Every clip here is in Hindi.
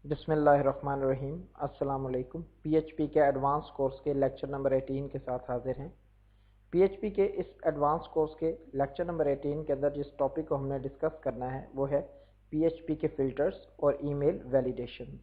बिस्मिल्लाहिर्रहमानिर्रहीम। अस्सलाम वालेकुम। पीएचपी के एडवांस कोर्स के लेक्चर नंबर 18 के साथ हाजिर हैं। पीएचपी के इस एडवांस कोर्स के लेक्चर नंबर 18 के अंदर जिस टॉपिक को हमने डिस्कस करना है वो है पीएचपी के फिल्टर्स और ईमेल वैलिडेशन।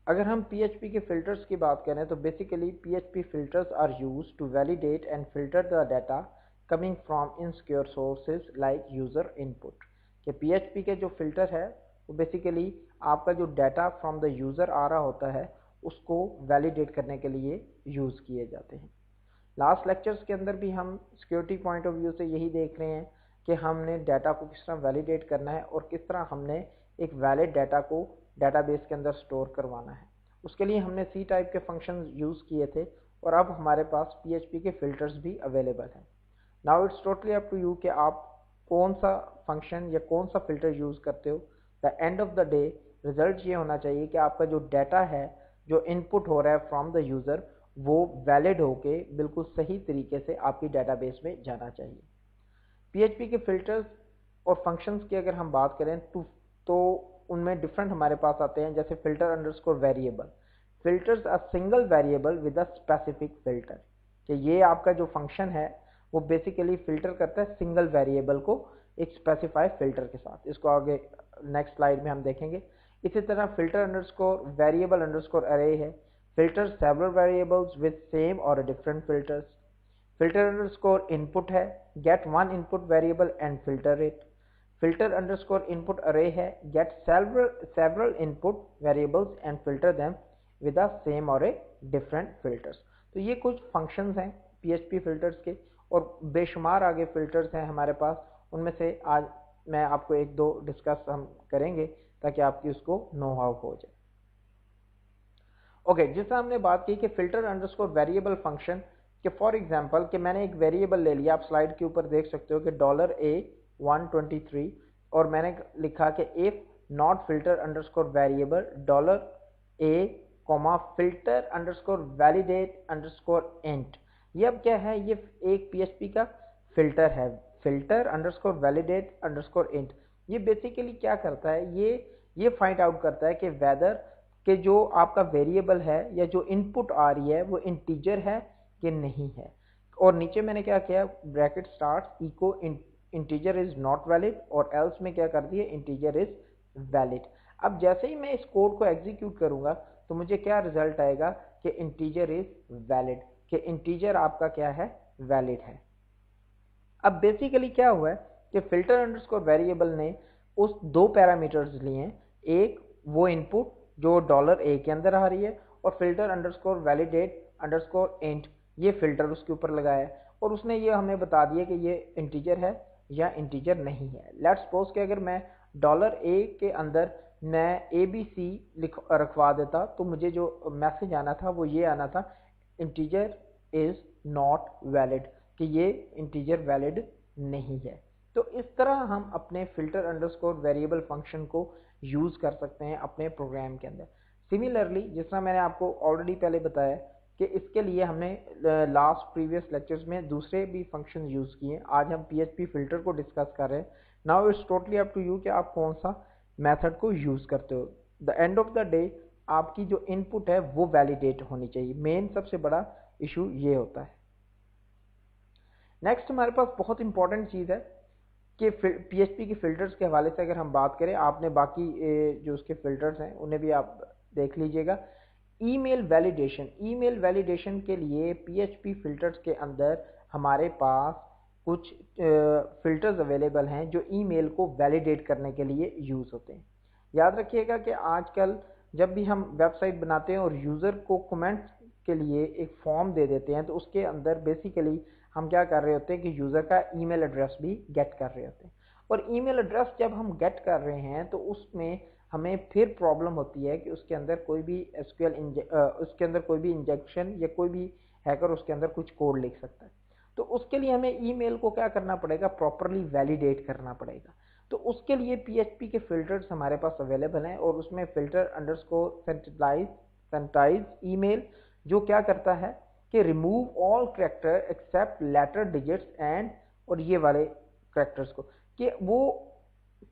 अगर हम पीएचपी के फिल्टर्स की बात करें तो basically PHP filters are used to validate and filter the data coming from insecure sources like user input. कि पीएचपी के जो फिल्टर है वो बेसिकली आपका जो डाटा फ्रॉम द यूज़र आ रहा होता है उसको वैलिडेट करने के लिए यूज़ किए जाते हैं। लास्ट लेक्चर्स के अंदर भी हम सिक्योरिटी पॉइंट ऑफ व्यू से यही देख रहे हैं कि हमने डाटा को किस तरह वैलिडेट करना है और किस तरह हमने एक वैलिड डाटा को डाटाबेस के अंदर स्टोर करवाना है। उसके लिए हमने सी टाइप के फंक्शन यूज़ किए थे और अब हमारे पास पीएचपी के फिल्टर्स भी अवेलेबल हैं। Now it's totally up to you कि आप कौन सा फंक्शन या कौन सा फिल्टर यूज़ करते हो। The end of the day result ये होना चाहिए कि आपका जो डाटा है जो इनपुट हो रहा है फ्रॉम द यूज़र वो वैलिड होके बिल्कुल सही तरीके से आपकी डाटाबेस में जाना चाहिए। पीएचपी के फिल्टर्स और फंक्शंस की अगर हम बात करें तो उनमें डिफरेंट हमारे पास आते हैं, जैसे filter underscore variable. Filters a single variable with a specific filter. कि ये आपका जो फंक्शन है वो बेसिकली फिल्टर करता है सिंगल वेरिएबल को एक स्पेसिफाइड फिल्टर के साथ। इसको आगे नेक्स्ट स्लाइड में हम देखेंगे। इसी तरह filter underscore variable underscore array है। Filter several variables with same or different filters. Filter underscore input है, get one input variable and filter it. Filter underscore input array है, get several input variables and filter them with the same or different filters. तो ये कुछ फंक्शंस हैं पीएचपी फिल्टर्स के और बेशुमार आगे फिल्टर्स हैं हमारे पास। उनमें से आज मैं आपको एक दो डिस्कस हम करेंगे ताकि आपकी उसको नो हाउ हो जाए। ओके, जिस तरह हमने बात की कि फिल्टर अंडरस्कोर वेरिएबल फंक्शन के फॉर एग्जांपल कि मैंने एक वेरिएबल ले लिया, आप स्लाइड के ऊपर देख सकते हो कि $A123 और मैंने लिखा कि if not filter underscore variable $A, filter underscore validate underscore int. ये अब क्या है, ये एक पीएचपी का फिल्टर है, filter underscore validate underscore int. ये बेसिकली क्या करता है, ये फाइंड आउट करता है कि वेदर कि जो आपका वेरिएबल है या जो इनपुट आ रही है वो इंटीजर है कि नहीं है। और नीचे मैंने क्या किया, bracket start echo integer is not valid और एल्स में क्या कर दिया, इंटीजर इज वैलिड। अब जैसे ही मैं इस कोड को एग्जीक्यूट करूंगा तो मुझे क्या रिजल्ट आएगा कि इंटीजर इज वैलिड, कि इंटीजर आपका क्या है, वैलिड है। अब बेसिकली क्या हुआ है कि फिल्टर अंडरस्कोर वेरिएबल ने उस दो पैरामीटर्स लिए हैं, एक वो इनपुट जो $A के अंदर आ रही है और filter underscore validate underscore int, ये फिल्टर उसके ऊपर लगाया है और उसने ये हमें बता दिया कि ये इंटीजर है या इंटीजर नहीं है। लेट्स सपोज कि अगर मैं $A के अंदर मैं ABC रखवा देता तो मुझे जो मैसेज आना था वो ये आना था, इंटीजर इज नॉट वैलिड, कि ये इंटीजर वैलिड नहीं है। तो इस तरह हम अपने फिल्टर अंडरस्कोर वेरिएबल फंक्शन को यूज़ कर सकते हैं अपने प्रोग्राम के अंदर। सिमिलरली जिस तरह मैंने आपको ऑलरेडी पहले बताया कि इसके लिए हमने लास्ट प्रीवियस लेक्चर्स में दूसरे भी फंक्शन यूज़ किए, आज हम पीएचपी फिल्टर को डिस्कस कर रहे हैं। Now it's totally up to you कि आप कौन सा मेथड को यूज़ करते हो। The end of the day आपकी जो इनपुट है वो वैलिडेट होनी चाहिए, मेन सबसे बड़ा इशू ये होता है। नेक्स्ट हमारे पास बहुत इंपॉर्टेंट चीज़ है कि पीएचपी के फिल्टर्स के हवाले से अगर हम बात करें, आपने बाकी जो उसके फिल्टर्स हैं उन्हें भी आप देख लीजिएगा। ईमेल वैलिडेशन, ईमेल वैलिडेशन के लिए पीएचपी फिल्टर्स के अंदर हमारे पास कुछ फिल्टर्स अवेलेबल हैं जो ईमेल को वैलिडेट करने के लिए यूज़ होते हैं। याद रखिएगा कि आजकल जब भी हम वेबसाइट बनाते हैं और यूज़र को कमेंट्स के लिए एक फॉर्म दे देते हैं तो उसके अंदर बेसिकली हम क्या कर रहे होते हैं कि यूज़र का ईमेल एड्रेस भी गेट कर रहे होते हैं। और ईमेल एड्रेस जब हम गेट कर रहे हैं तो उसमें हमें फिर प्रॉब्लम होती है कि उसके अंदर कोई भी एसक्यूएल उसके अंदर कोई भी इंजेक्शन या कोई भी हैकर उसके अंदर कुछ कोड लिख सकता है। तो उसके लिए हमें ईमेल को क्या करना पड़ेगा, प्रॉपरली वैलिडेट करना पड़ेगा। तो उसके लिए पीएचपी के फिल्टर्स हमारे पास अवेलेबल हैं और उसमें फिल्टर अंडरस्कोर सैनिटाइज ईमेल जो क्या करता है कि remove all character except letter digits and, और ये वाले करैक्टर्स को, कि वो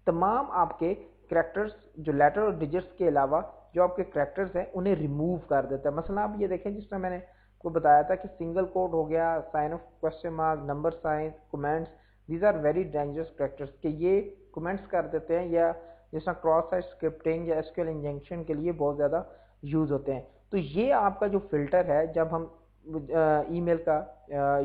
तमाम आपके करैक्टर्स, जो लेटर और डिजिट्स के अलावा जो आपके करैक्टर्स हैं उन्हें रिमूव कर देता है। मसलन आप ये देखें, जिसमें मैंने को बताया था कि सिंगल कोट हो गया, sign of question mark, number sign, comments, these are very dangerous characters कि ये कमेंट्स कर देते हैं, या जिस तरह क्रॉस साइट स्क्रिप्टिंग या एसक्यूएल इंजेक्शन के लिए बहुत ज़्यादा यूज़ होते हैं। तो ये आपका जो फिल्टर है, जब हम ईमेल का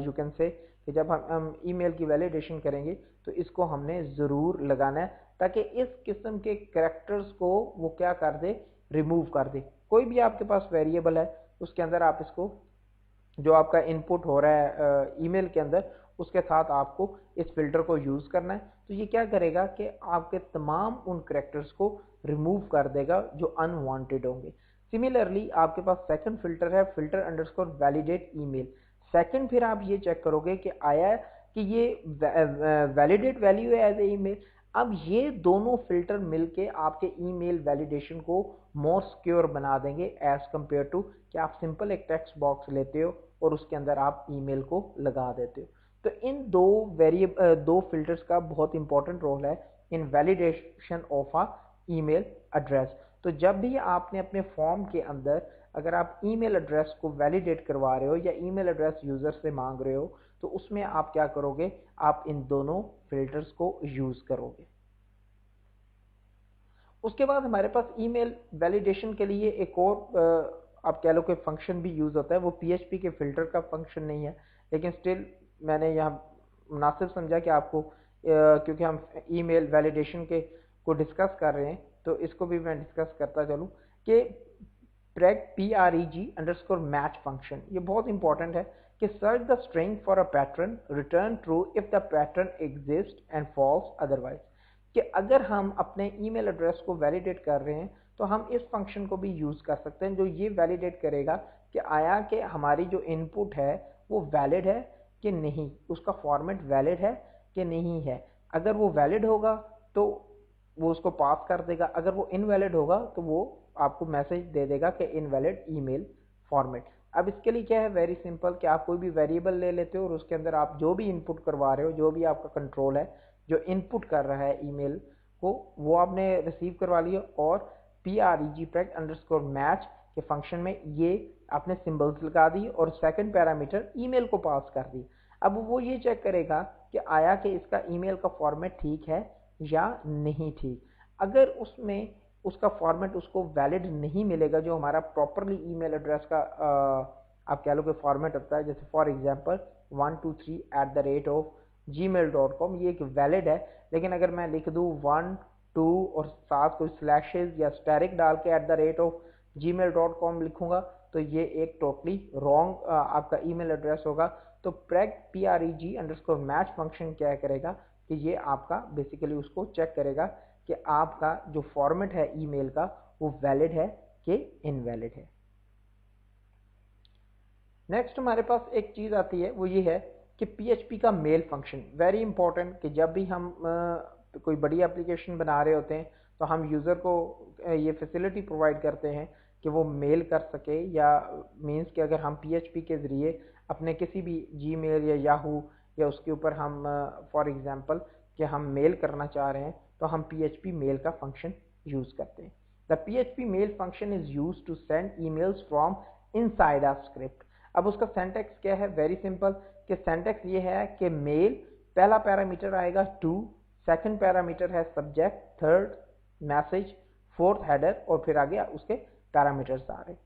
यू कैन से कि जब हम ईमेल की वैलिडेशन करेंगे तो इसको हमने ज़रूर लगाना है, ताकि इस किस्म के करैक्टर्स को वो क्या कर दे, रिमूव कर दे। कोई भी आपके पास वेरिएबल है उसके अंदर आप इसको, जो आपका इनपुट हो रहा है ईमेल के अंदर, उसके साथ आपको इस फिल्टर को यूज़ करना है। तो ये क्या करेगा कि आपके तमाम उन करैक्टर्स को रिमूव कर देगा जो अनवांटेड होंगे। सिमिलरली आपके पास सेकंड फिल्टर है, filter underscore validate email. Second फिर आप ये चेक करोगे कि आया कि ये वैलिडेट वैल्यू है एज ए ईमेल। अब ये दोनों फिल्टर मिलके आपके ईमेल वैलिडेशन को मोर सिक्योर बना देंगे एज कंपेयर टू कि आप सिंपल एक टेक्स्ट बॉक्स लेते हो और उसके अंदर आप ईमेल को लगा देते हो। तो इन दो फिल्टर्स का बहुत इंपॉर्टेंट रोल है in validation of a email address. तो जब भी आपने अपने फॉर्म के अंदर अगर आप ईमेल एड्रेस को वैलिडेट करवा रहे हो या ईमेल एड्रेस यूजर से मांग रहे हो, तो उसमें आप क्या करोगे, आप इन दोनों फिल्टर्स को यूज करोगे। उसके बाद हमारे पास ईमेल वैलिडेशन के लिए एक और आप कह लो कि फंक्शन भी यूज होता है। वो पीएचपी के फिल्टर का फंक्शन नहीं है, लेकिन स्टिल मैंने यहाँ मुनासिब समझा कि आपको क्योंकि हम ईमेल वैलिडेशन के को डिस्कस कर रहे हैं तो इसको भी मैं डिस्कस करता चलूँ कि PREG_match फंक्शन ये बहुत इंपॉर्टेंट है कि search the string for a pattern, return true if the pattern exist and false otherwise. कि अगर हम अपने ईमेल एड्रेस को वैलिडेट कर रहे हैं तो हम इस फंक्शन को भी यूज़ कर सकते हैं, जो ये वैलिडेट करेगा कि आया कि हमारी जो इनपुट है वो वैलिड है कि नहीं, उसका फॉर्मेट वैलिड है कि नहीं है। अगर वो वैलिड होगा तो वो उसको पास कर देगा, अगर वो इनवैलिड होगा तो वो आपको मैसेज दे देगा कि इनवैलिड ईमेल फॉर्मेट। अब इसके लिए क्या है, वेरी सिंपल कि आप कोई भी वेरिएबल ले लेते हो और उसके अंदर आप जो भी इनपुट करवा रहे हो, जो भी आपका कंट्रोल है जो इनपुट कर रहा है ईमेल को, वो आपने रिसीव करवा लिया और PREG_match के फंक्शन में ये आपने सिंबल्स लगा दी और सेकंड पैरामीटर ईमेल को पास कर दी। अब वो ये चेक करेगा कि आया कि इसका ईमेल का फॉर्मेट ठीक है या नहीं ठीक। अगर उसमें उसका फॉर्मेट उसको वैलिड नहीं मिलेगा, जो हमारा प्रॉपरली ईमेल एड्रेस का आप कह लो कि फॉर्मेट होता है, जैसे फॉर एग्जांपल 123@gmail.com, ये एक वैलिड है। लेकिन अगर मैं लिख दूँ 1 2 और साथ कोई स्लैशेज या स्टैरिक डाल के @gmail.com लिखूंगा तो ये एक टोटली रॉन्ग आपका ईमेल एड्रेस होगा। तो PREG_match फंक्शन क्या करेगा कि ये आपका बेसिकली उसको चेक करेगा कि आपका जो फॉर्मेट है ईमेल का वो वैलिड है कि इनवैलिड है। नेक्स्ट हमारे पास एक चीज़ आती है, वो ये है कि PHP का मेल फंक्शन, वेरी इंपॉर्टेंट कि जब भी हम कोई बड़ी एप्लीकेशन बना रहे होते हैं तो हम यूज़र को ये फैसिलिटी प्रोवाइड करते हैं कि वो मेल कर सके, या मींस कि अगर हम PHP के ज़रिए अपने किसी भी जीमेल या याहू या उसके ऊपर हम फॉर एग्जांपल कि हम मेल करना चाह रहे हैं तो हम PHP मेल का फंक्शन यूज़ करते हैं। The PHP mail function is use to send emails from inside a script. अब उसका सेंटेक्स क्या है, वेरी सिंपल कि सेंटेक्स ये है कि मेल, पहला पैरामीटर आएगा टू, सेकंड पैरामीटर है subject, third message, fourth header और फिर आगे उसके पैरामीटर्स आ रहे।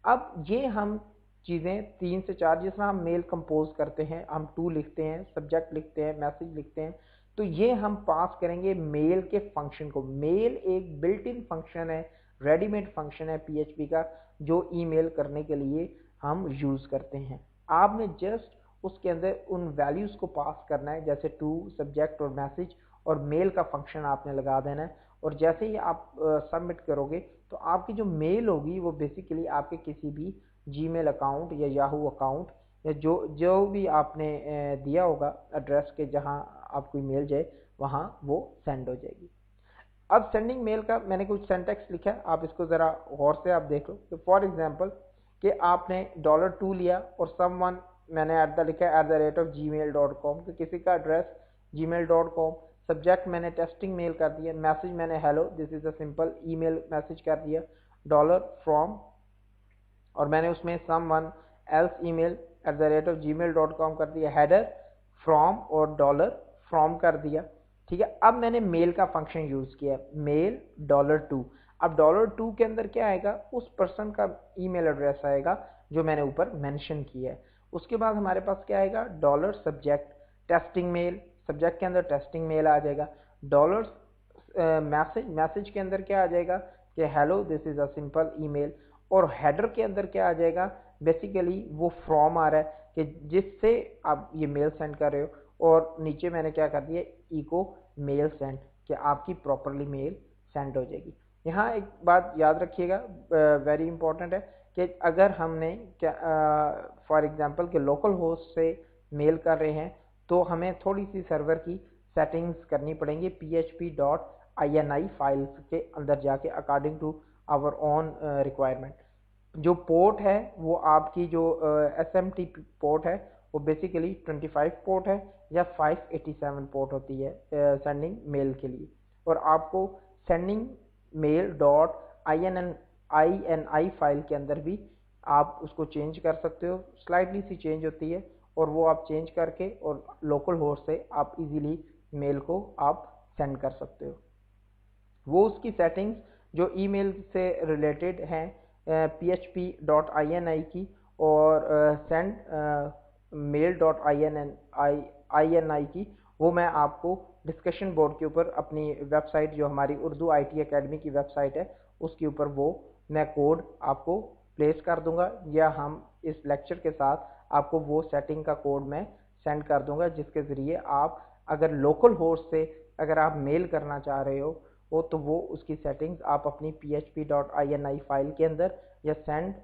अब ये हम चीज़ें 3 से 4 जिस तरह हम मेल कंपोज करते हैं, हम टू लिखते हैं, सब्जेक्ट लिखते हैं, मैसेज लिखते हैं, तो ये हम पास करेंगे मेल के फंक्शन को। मेल एक बिल्ट इन फंक्शन है, रेडीमेड फंक्शन है PHP का, जो ईमेल करने के लिए हम यूज़ करते हैं। आपने जस्ट उसके अंदर उन वैल्यूज़ को पास करना है, जैसे टू, सब्जेक्ट और मैसेज, और मेल का फंक्शन आपने लगा देना है। और जैसे ही आप सबमिट करोगे तो आपकी जो मेल होगी वो बेसिकली आपके किसी भी जीमेल अकाउंट या याहू अकाउंट या जो भी आपने दिया होगा एड्रेस के जहां आपको ईमेल जाए, वहां वो सेंड हो जाएगी। अब सेंडिंग मेल का मैंने कुछ सेंटेक्स लिखा है, आप इसको ज़रा गौर से आप देख लो। तो फॉर एग्जांपल कि आपने $2 लिया और समवन मैंने लिखा है @gmail.com, तो किसी का एड्रेस gmail.com, सब्जेक्ट मैंने टेस्टिंग मेल कर दिया, मैसेज मैंने hello this is a simple email message कर दिया, डॉलर फ्रॉम, और मैंने उसमें समवन एल्स ईमेल @gmail.com कर दिया, हेडर फ्रॉम और डॉलर फ्रॉम कर दिया। ठीक है, अब मैंने मेल का फंक्शन यूज किया, मेल $2। अब $2 के अंदर क्या आएगा, उस पर्सन का ईमेल एड्रेस आएगा जो मैंने ऊपर मेंशन किया है। उसके बाद हमारे पास क्या आएगा, dollar subject testing mail, subject के अंदर टेस्टिंग मेल आ जाएगा, डॉलर मैसेज, मैसेज के अंदर क्या आ जाएगा कि hello this is a simple email, और हेडर के अंदर क्या आ जाएगा, बेसिकली वो फ्रॉम आ रहा है कि जिससे आप ये मेल सेंड कर रहे हो, और नीचे मैंने क्या कर दिया, इको मेल सेंड, कि आपकी प्रॉपरली मेल सेंड हो जाएगी। यहाँ एक बात याद रखिएगा, वेरी इंपॉर्टेंट है, कि अगर हमने क्या फॉर एग्जांपल के लोकल होस्ट से मेल कर रहे हैं तो हमें थोड़ी सी सर्वर की सेटिंग्स करनी पड़ेंगी php.ini फाइल्स के अंदर जाके according to our own requirement. जो पोर्ट है वो आपकी जो SMT पोर्ट है वो बेसिकली 25 पोर्ट है या 587 पोर्ट होती है सेंडिंग मेल के लिए, और आपको सेंडिंग मेल .ini फाइल के अंदर भी आप उसको चेंज कर सकते हो, स्लाइटली सी चेंज होती है, और वो आप चेंज करके और लोकल होस्ट से आप इजीली मेल को आप सेंड कर सकते हो। वो उसकी सेटिंग्स जो ईमेल से रिलेटेड हैं php.ini की और सेंड mail.ini की, वो मैं आपको डिस्कशन बोर्ड के ऊपर अपनी वेबसाइट जो हमारी उर्दू IT अकेडमी की वेबसाइट है उसके ऊपर वो मैं कोड आपको प्लेस कर दूंगा, या हम इस लेक्चर के साथ आपको वो सेटिंग का कोड मैं सेंड कर दूंगा, जिसके ज़रिए आप अगर लोकल होस्ट से अगर आप मेल करना चाह रहे हो तो वो उसकी सेटिंग्स आप अपनी php.ini फाइल के अंदर या सेंड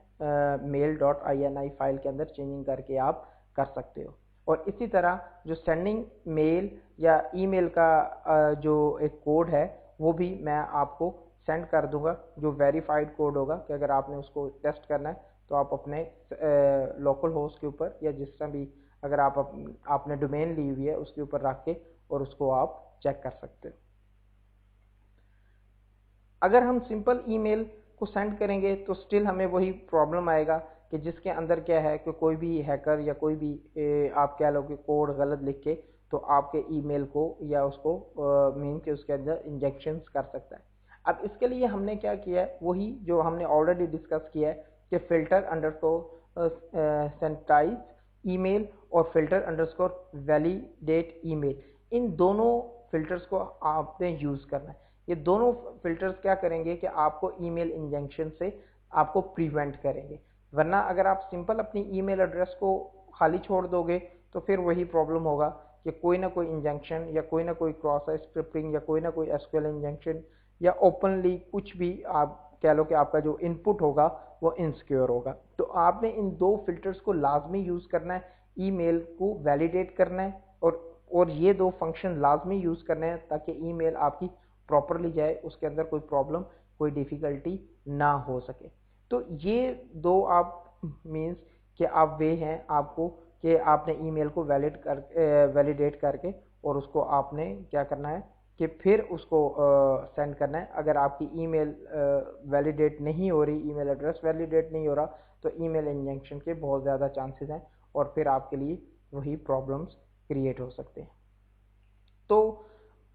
mail.ini फाइल के अंदर चेंजिंग करके आप कर सकते हो। और इसी तरह जो सेंडिंग मेल या ईमेल का जो एक कोड है वो भी मैं आपको सेंड कर दूंगा, जो वेरीफाइड कोड होगा, कि अगर आपने उसको टेस्ट करना है तो आप अपने लोकल होस्ट के ऊपर या जिस तरह भी अगर आपने डोमेन ली हुई है उसके ऊपर रख के और उसको आप चेक कर सकते हो। अगर हम सिंपल ईमेल को सेंड करेंगे तो स्टिल हमें वही प्रॉब्लम आएगा कि जिसके अंदर क्या है कि कोई भी हैकर या कोई भी आप कह लो कि कोड गलत लिख के तो आपके ईमेल को या उसको मीन के उसके अंदर इंजेक्शंस कर सकता है। अब इसके लिए हमने क्या किया है, वही जो हमने ऑलरेडी डिस्कस किया है कि फिल्टर अंडरस्कोर सैनिटाइज ईमेल और फिल्टर अंडरस्कोर वैलिडेट ईमेल, इन दोनों फिल्टर्स को आपने यूज़ करना है। ये दोनों फिल्टर्स क्या करेंगे कि आपको ईमेल इंजेक्शन से आपको प्रिवेंट करेंगे, वरना अगर आप सिंपल अपनी ईमेल एड्रेस को खाली छोड़ दोगे तो फिर वही प्रॉब्लम होगा कि कोई ना कोई इंजेक्शन या कोई ना कोई क्रॉस स्क्रिप्टिंग या कोई ना कोई SQL इंजेक्शन या ओपनली कुछ भी आप कह लो कि आपका जो इनपुट होगा वो इनसिक्योर होगा। तो आपने इन दो फिल्टर्स को लाजमी यूज़ करना है, ईमेल को वैलिडेट करना है और ये दो फंक्शन लाजमी यूज़ करने हैं ताकि ईमेल आपकी प्रॉपरली जाए, उसके अंदर कोई प्रॉब्लम कोई डिफ़िकल्टी ना हो सके। तो ये दो आप मीन्स कि आप वे हैं आपको कि आपने ईमेल को वैलिडेट करके और उसको आपने क्या करना है कि फिर उसको सेंड करना है। अगर आपकी ईमेल वैलिडेट नहीं हो रही, ईमेल एड्रेस वैलिडेट नहीं हो रहा, तो ईमेल इंजेक्शन के बहुत ज़्यादा चांसेस हैं और फिर आपके लिए वही प्रॉब्लम्स क्रिएट हो सकते हैं। तो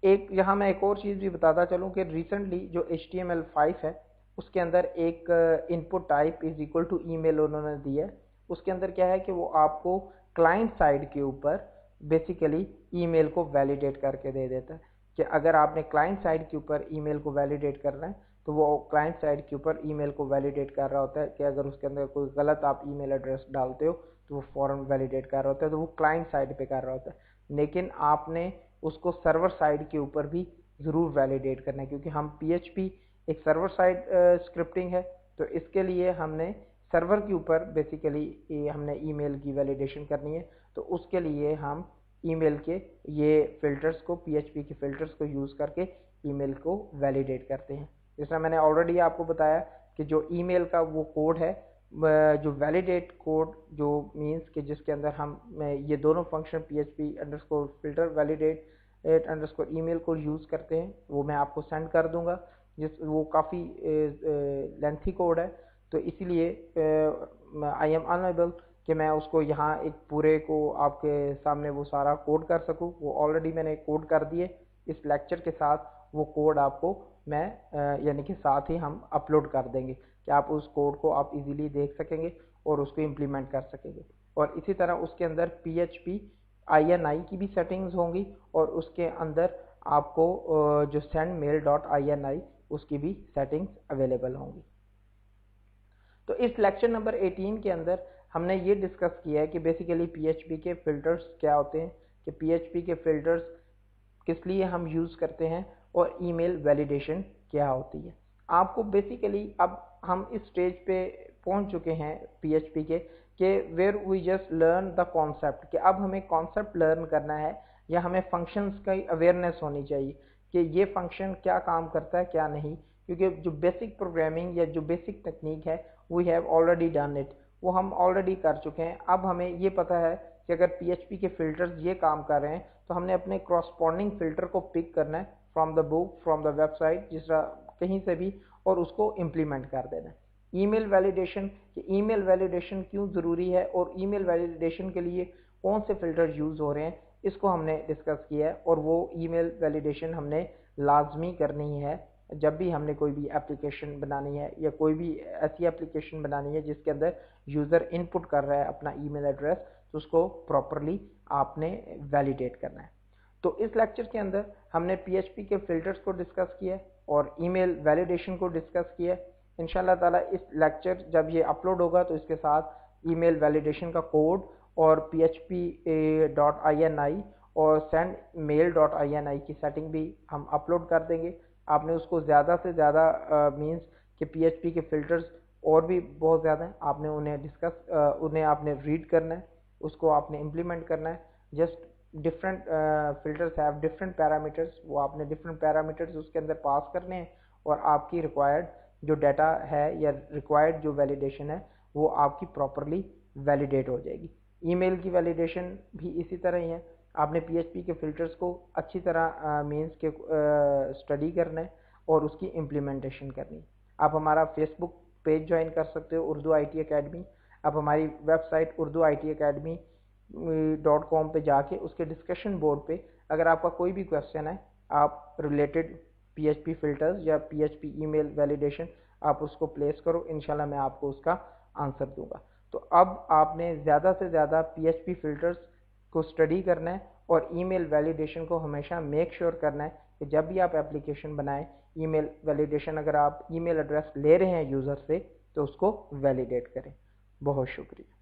एक यहाँ मैं एक और चीज़ भी बताता चलूँ कि रिसेंटली जो HTML5 है उसके अंदर एक input type is equal to email उन्होंने दिया है। उसके अंदर क्या है कि वो आपको क्लाइंट साइड के ऊपर बेसिकली ईमेल को वैलिडेट करके दे देता है कि अगर आपने क्लाइंट साइड के ऊपर ईमेल को वैलिडेट करना है तो वो क्लाइंट साइड के ऊपर ईमेल को वैलिडेट कर रहा होता है कि अगर उसके अंदर कोई गलत आप ईमेल एड्रेस डालते हो तो वो फौरन वैलिडेट कर रहा होता है, तो वो क्लाइंट साइड पे कर रहा होता है। लेकिन आपने उसको सर्वर साइड के ऊपर भी ज़रूर वैलिडेट करना है, क्योंकि हम PHP एक सर्वर साइड स्क्रिप्टिंग है, तो इसके लिए हमने सर्वर के ऊपर बेसिकली हमने ईमेल की वैलिडेशन करनी है। तो उसके लिए हम ईमेल के ये फिल्टर्स को PHP के फिल्टर्स को यूज़ करके ईमेल को वैलिडेट करते हैं। जिस तरह मैंने ऑलरेडी आपको बताया कि जो ईमेल का वो कोड है, जो वैलिडेट कोड जो मीन्स कि जिसके अंदर हम ये दोनों function PHP underscore filter validate @email को यूज़ करते हैं, वो मैं आपको सेंड कर दूंगा। वो काफ़ी लेंथी कोड है, तो इसीलिए आई एम अनएबल कि मैं उसको यहाँ एक पूरे को आपके सामने वो सारा कोड कर सकूँ। वो ऑलरेडी मैंने कोड कर दिए। इस लेक्चर के साथ वो कोड आपको मैं यानी कि साथ ही हम अपलोड कर देंगे कि आप उस कोड को आप इजीली देख सकेंगे और उसको इम्प्लीमेंट कर सकेंगे। और इसी तरह उसके अंदर PHP INI की भी सेटिंग्स होंगी और उसके अंदर आपको जो sendmail.ini उसकी भी सेटिंग्स अवेलेबल होंगी। तो इस लेक्चर नंबर 18 के अंदर हमने ये डिस्कस किया है कि बेसिकली PHP के फिल्टर्स क्या होते हैं, कि PHP के फिल्टर्स किस लिए हम यूज़ करते हैं और ईमेल वैलिडेशन क्या होती है। आपको बेसिकली अब हम इस स्टेज पे पहुंच चुके हैं PHP के कि where we just learn the concept, कि अब हमें कॉन्सेप्ट लर्न करना है या हमें फंक्शंस की अवेयरनेस होनी चाहिए कि ये फंक्शन क्या काम करता है क्या नहीं। क्योंकि जो बेसिक प्रोग्रामिंग या जो बेसिक टेक्निक है we have already done it, वो हम ऑलरेडी कर चुके हैं। अब हमें ये पता है कि अगर PHP के फिल्टर्स ये काम कर रहे हैं तो हमने अपने क्रॉसपॉन्डिंग फिल्टर को पिक करना है from the book, from the website, जिस कहीं से भी, और उसको इम्प्लीमेंट कर देना है। ईमेल वैलिडेशन, कि ईमेल वैलिडेशन क्यों ज़रूरी है और ईमेल वैलिडेशन के लिए कौन से फिल्टर यूज़ हो रहे हैं, इसको हमने डिस्कस किया है। और वो ईमेल वैलिडेशन हमने लाजमी करनी है जब भी हमने कोई भी एप्लीकेशन बनानी है या कोई भी ऐसी एप्लीकेशन बनानी है जिसके अंदर यूज़र इनपुट कर रहा है अपना ईमेल एड्रेस, तो उसको प्रॉपरली आपने वैलिडेट करना है। तो इस लेक्चर के अंदर हमने PHP के फिल्टर्स को डिस्कस किया और ईमेल वैलिडेशन को डिस्कस किया। इंशाल्लाह ताला इस लेक्चर जब ये अपलोड होगा तो इसके साथ ईमेल वैलिडेशन का कोड और PHP.ini और sendmail.ini की सेटिंग भी हम अपलोड कर देंगे। आपने उसको ज़्यादा से ज़्यादा मीन्स कि PHP के फिल्टर्स और भी बहुत ज़्यादा हैं, आपने उन्हें आपने रीड करना है, उसको आपने इम्प्लीमेंट करना है। Just different filters have different parameters, वो आपने डिफरेंट पैरामीटर्स उसके अंदर पास करने हैं और आपकी रिक्वायर्ड जो डाटा है या रिक्वायर्ड जो वैलिडेशन है वो आपकी प्रॉपरली वैलिडेट हो जाएगी। ईमेल की वैलिडेशन भी इसी तरह ही है। आपने PHP के फिल्टर्स को अच्छी तरह मीन्स के स्टडी करना है और उसकी इम्प्लीमेंटेशन करनी है। आप हमारा फेसबुक पेज ज्वाइन कर सकते हो, उर्दू IT अकेडमी। आप हमारी वेबसाइट urduitacademy.com पे जाके उसके डिस्कशन बोर्ड पे अगर आपका कोई भी क्वेश्चन है, आप रिलेटेड PHP फिल्टर्स या PHP ईमेल वैलिडेशन, आप उसको प्लेस करो, इंशाल्लाह मैं आपको उसका आंसर दूंगा। तो अब आपने ज़्यादा से ज़्यादा PHP फिल्टर्स को स्टडी करना है और ईमेल वैलिडेशन को हमेशा मेक श्योर करना है कि जब भी आप एप्लीकेशन बनाएं, ईमेल वैलिडेशन अगर आप ईमेल एड्रेस ले रहे हैं यूज़र से तो उसको वैलिडेट करें। बहुत शुक्रिया।